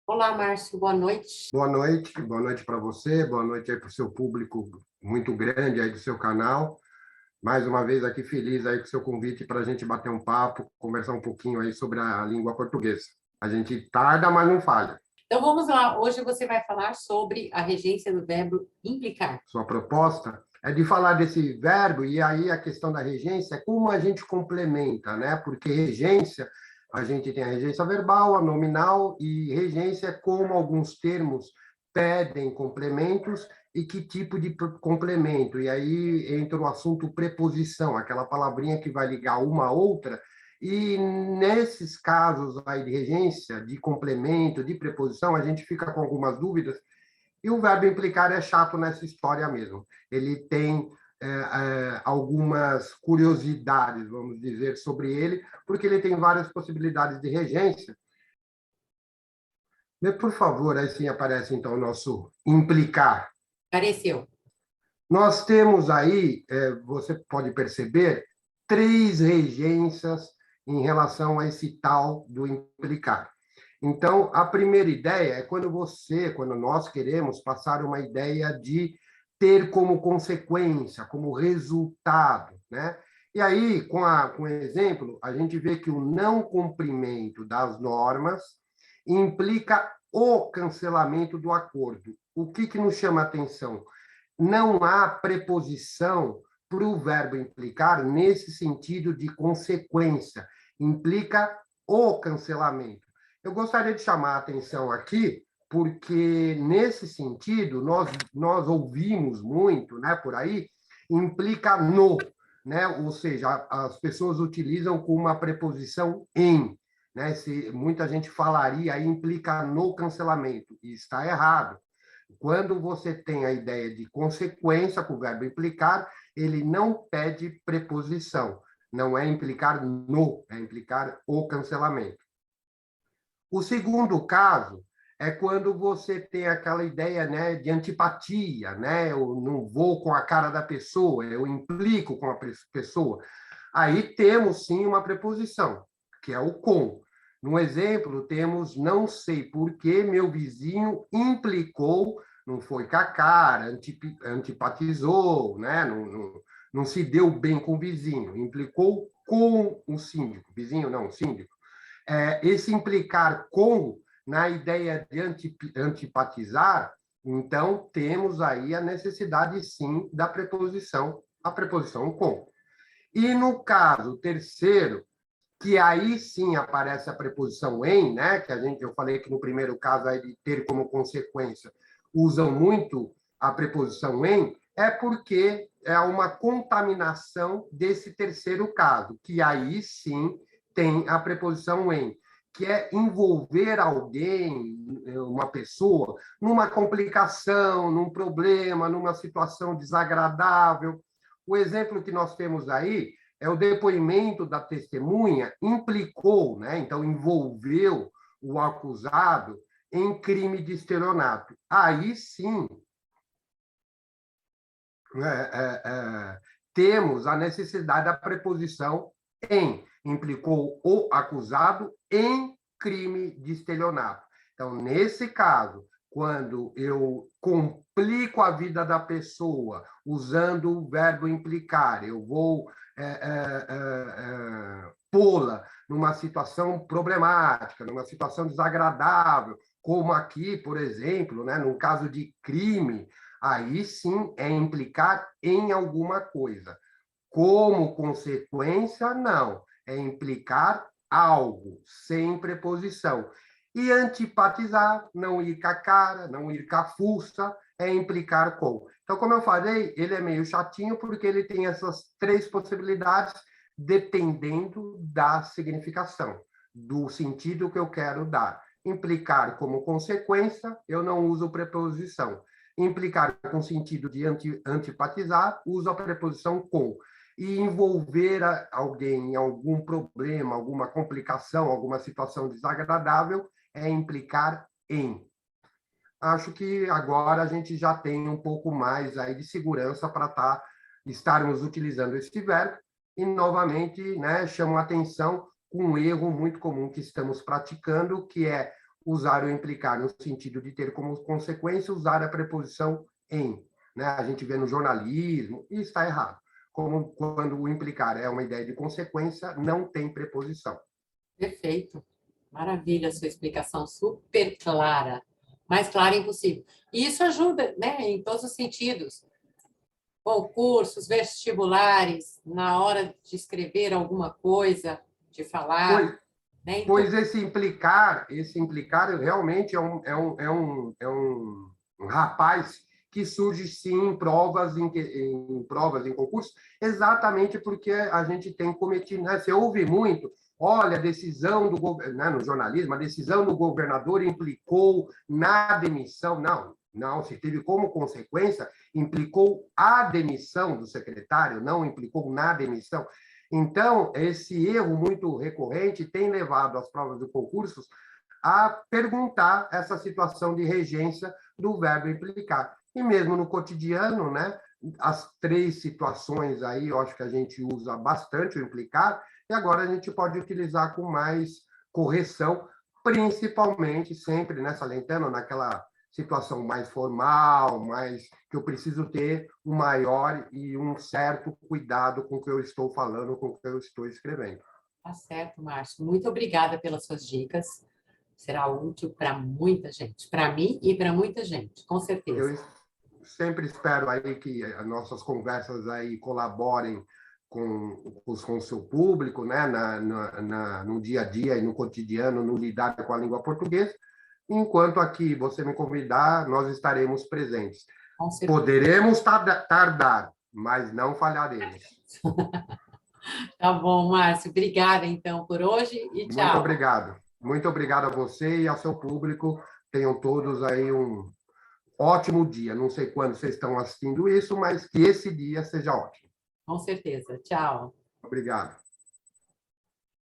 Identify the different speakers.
Speaker 1: Olá, Márcio, boa noite.
Speaker 2: Boa noite para você, boa noite aí para o seu público muito grande aí do seu canal. Mais uma vez aqui feliz aí com o seu convite para a gente bater um papo, conversar um pouquinho aí sobre a língua portuguesa. A gente tarda, mas não falha.
Speaker 1: Então vamos lá, hoje você vai falar sobre a regência do verbo implicar.
Speaker 2: Sua proposta é de falar desse verbo, e aí a questão da regência é como a gente complementa, né? Porque regência, a gente tem a regência verbal, a nominal, e regência é como alguns termos pedem complementos e que tipo de complemento. E aí entra o assunto preposição, aquela palavrinha que vai ligar uma a outra. E nesses casos aí de regência, de complemento, de preposição, a gente fica com algumas dúvidas e o verbo implicar é chato nessa história mesmo. Ele tem algumas curiosidades, vamos dizer, sobre ele, porque ele tem várias possibilidades de regência. Por favor, aí sim aparece então o nosso implicar.
Speaker 1: Apareceu.
Speaker 2: Nós temos aí, você pode perceber, três regências em relação a esse tal do implicar. Então, a primeira ideia é quando nós queremos passar uma ideia de ter como consequência, como resultado, né? E aí, com o exemplo, a gente vê que o não cumprimento das normas implica o cancelamento do acordo. O que nos chama a atenção? Não há preposição para o verbo implicar nesse sentido de consequência. Implica o cancelamento. Eu gostaria de chamar a atenção aqui, porque, nesse sentido, nós ouvimos muito, né, por aí, implica no, né? Ou seja, as pessoas utilizam com uma preposição em. Né? Muita gente falaria aí implica no cancelamento, e está errado. Quando você tem a ideia de consequência com o verbo implicar, ele não pede preposição. Não é implicar no, é implicar o cancelamento. O segundo caso é quando você tem aquela ideia, né, de antipatia, né? Eu não vou com a cara da pessoa, eu implico com a pessoa. Aí temos sim uma preposição, que é o com. No exemplo, temos não sei por que meu vizinho implicou, não foi com a cara, antipatizou, né? Não se deu bem com o vizinho, implicou com o síndico. Vizinho não, síndico. Esse implicar com, na ideia de antipatizar, então temos aí a necessidade, sim, da preposição, a preposição com. E no caso terceiro, que aí sim aparece a preposição em, né? Eu falei que no primeiro caso aí de ter como consequência usam muito a preposição em, é porque é uma contaminação desse terceiro caso, que aí sim tem a preposição em, que é envolver alguém, uma pessoa, numa complicação, num problema, numa situação desagradável. O exemplo que nós temos aí é o depoimento da testemunha implicou, né? Então envolveu o acusado em crime de estelionato. Aí sim temos a necessidade da preposição em, implicou o acusado em crime de estelionato. Então, nesse caso, quando eu complico a vida da pessoa usando o verbo implicar, eu vou pô-la numa situação problemática, numa situação desagradável, como aqui, por exemplo, né, no caso de crime, aí sim é implicar em alguma coisa. Como consequência, não. É implicar algo, sem preposição. E antipatizar, não ir com a cara, não ir com a fuça, é implicar com. Então, como eu falei, ele é meio chatinho porque ele tem essas três possibilidades dependendo da significação, do sentido que eu quero dar. Implicar como consequência, eu não uso preposição. Implicar com sentido de antipatizar, uso a preposição com. E envolver alguém em algum problema, alguma complicação, alguma situação desagradável, é implicar em. Acho que agora a gente já tem um pouco mais aí de segurança para estarmos utilizando esse verbo. E, novamente, né, chamo a atenção com um erro muito comum que estamos praticando, que é usar o implicar no sentido de ter como consequência usar a preposição em. Né? A gente vê no jornalismo, e está errado. Como quando o implicar é uma ideia de consequência, não tem preposição.
Speaker 1: Perfeito. Maravilha, a sua explicação super clara. Mais clara impossível. E isso ajuda, né, em todos os sentidos. Concursos, vestibulares, na hora de escrever alguma coisa, de falar,
Speaker 2: Pois,
Speaker 1: né?
Speaker 2: pois
Speaker 1: Então,
Speaker 2: esse implicar realmente um rapaz que surge sim em provas, em concursos, exatamente porque a gente tem cometido, né? Você ouve muito, olha, a decisão do né, no jornalismo, a decisão do governador implicou na demissão. Não, não, se teve como consequência, implicou a demissão do secretário, não implicou na demissão. Então, esse erro muito recorrente tem levado as provas de concursos a perguntar essa situação de regência do verbo implicar. E mesmo no cotidiano, né, as três situações aí, eu acho que a gente usa bastante o implicar, e agora a gente pode utilizar com mais correção, principalmente sempre, né, salientando naquela situação mais formal, mais que eu preciso ter um maior e um certo cuidado com o que eu estou falando, com o que eu estou escrevendo.
Speaker 1: tá certo, Márcio. Muito obrigada pelas suas dicas. Será útil para muita gente, para mim e para muita gente, com certeza.
Speaker 2: Eu sempre espero aí que as nossas conversas aí colaborem com o seu público, né, no dia a dia e no cotidiano, no lidar com a língua portuguesa. Enquanto aqui você me convidar, nós estaremos presentes.
Speaker 1: Com certeza.
Speaker 2: Poderemos tardar, mas não falharemos.
Speaker 1: Tá bom, Márcio. Obrigada, então, por hoje e
Speaker 2: Muito
Speaker 1: tchau.
Speaker 2: obrigado. Muito obrigado a você e ao seu público. Tenham todos aí um ótimo dia. Não sei quando vocês estão assistindo isso, mas que esse dia seja ótimo.
Speaker 1: Com certeza. Tchau.
Speaker 2: Obrigado.